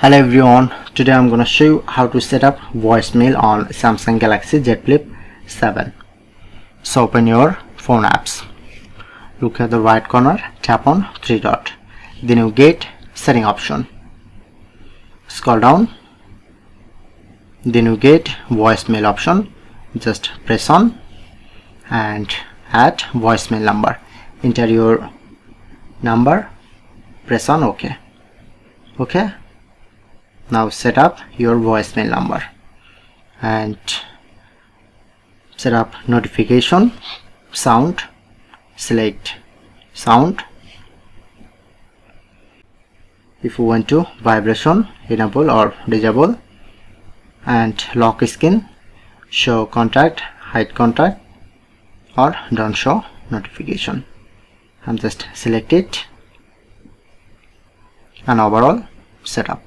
Hello everyone, today I'm gonna show you how to set up voicemail on Samsung Galaxy Z Flip 7. So open your phone apps, look at the right corner, tap on three dot, then you get setting option, scroll down, then you get voicemail option, just press on and add voicemail number, enter your number, press on OK. Now set up your voicemail number and set up notification, sound, select sound. If you want to vibration, enable or disable, and lock screen, show contact, hide contact, or don't show notification. I'm just select it and overall setup.